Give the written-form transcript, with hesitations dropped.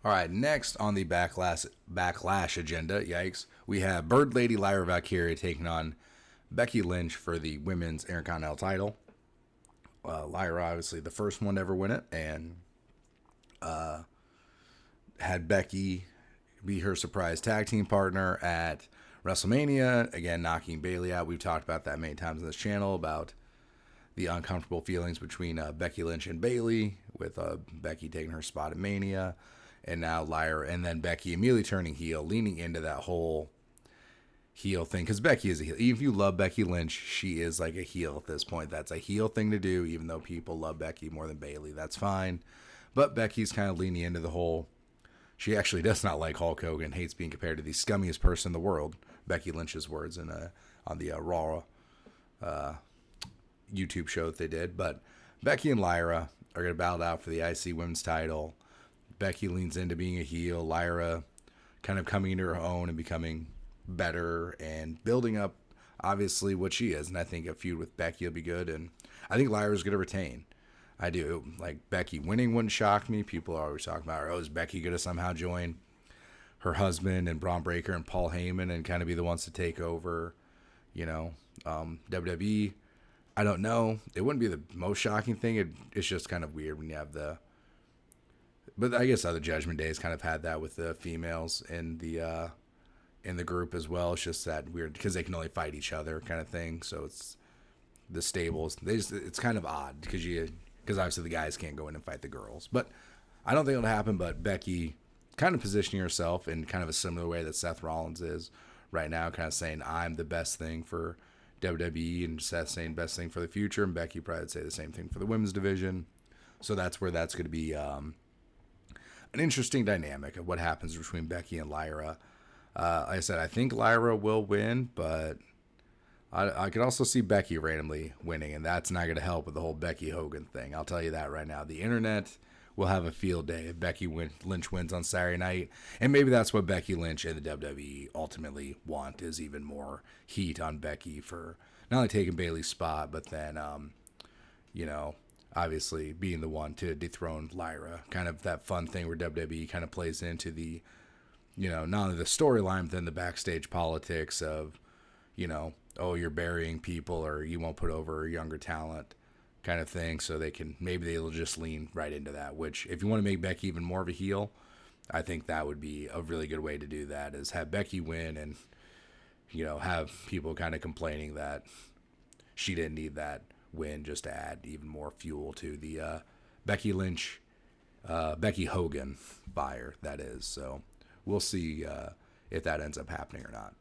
All right, next on the backlash agenda, yikes, we have Bird Lady Lyra Valkyria taking on Becky Lynch for the women's Intercontinental title. Lyra, obviously, the first one to ever win it, and had Becky be her surprise tag team partner at WrestleMania, again, knocking Bayley out. We've talked about that many times on this channel about the uncomfortable feelings between Becky Lynch and Bayley, with Becky taking her spot at Mania, and now Lyra, and then Becky immediately turning heel, leaning into that whole heel thing, because Becky is a heel. Even if you love Becky Lynch, she is like a heel at this point. That's a heel thing to do, even though people love Becky more than Bayley. That's fine. But Becky's kind of leaning into the whole, she actually does not like Hulk Hogan, hates being compared to the scummiest person in the world, Becky Lynch's words on the Raw YouTube show that they did. But Becky and Lyra are going to battle out for the IC Women's title. Becky leans into being a heel. Lyra kind of coming into her own and becoming better and building up, obviously, what she is. And I think a feud with Becky will be good. And I think Lyra's going to retain. I do. Like, Becky winning wouldn't shock me. People are always talking about, oh, is Becky going to somehow join her husband and Braun Breaker and Paul Heyman and kind of be the ones to take over, WWE? I don't know. It wouldn't be the most shocking thing. It's just kind of weird when you have but I guess other Judgment Days kind of had that with the females in the group as well. It's just that weird because they can only fight each other kind of thing. So it's the stables. It's kind of odd because obviously the guys can't go in and fight the girls. But I don't think it'll happen. But Becky kind of positioning herself in kind of a similar way that Seth Rollins is right now, kind of saying, I'm the best thing for WWE, and Seth saying best thing for the future, and Becky probably would say the same thing for the women's division. So that's where that's going to be an interesting dynamic of what happens between Becky and Lyra. Like I said, I think Lyra will win, but I could also see Becky randomly winning, and that's not going to help with the whole Becky Hogan thing. I'll tell you that right now. The internet will have a field day if Becky Lynch wins on Saturday night, and maybe that's what Becky Lynch and the WWE ultimately want, is even more heat on Becky for not only taking Bayley's spot, but then, obviously being the one to dethrone Lyra. Kind of that fun thing where WWE kind of plays into the, not only the storyline, but then the backstage politics of, oh, you're burying people or you won't put over younger talent kind of thing. So maybe they'll just lean right into that, which if you want to make Becky even more of a heel, I think that would be a really good way to do that, is have Becky win and, have people kind of complaining that she didn't need that win just to add even more fuel to the Becky Lynch, Becky Hogan fire, that is. So we'll see if that ends up happening or not.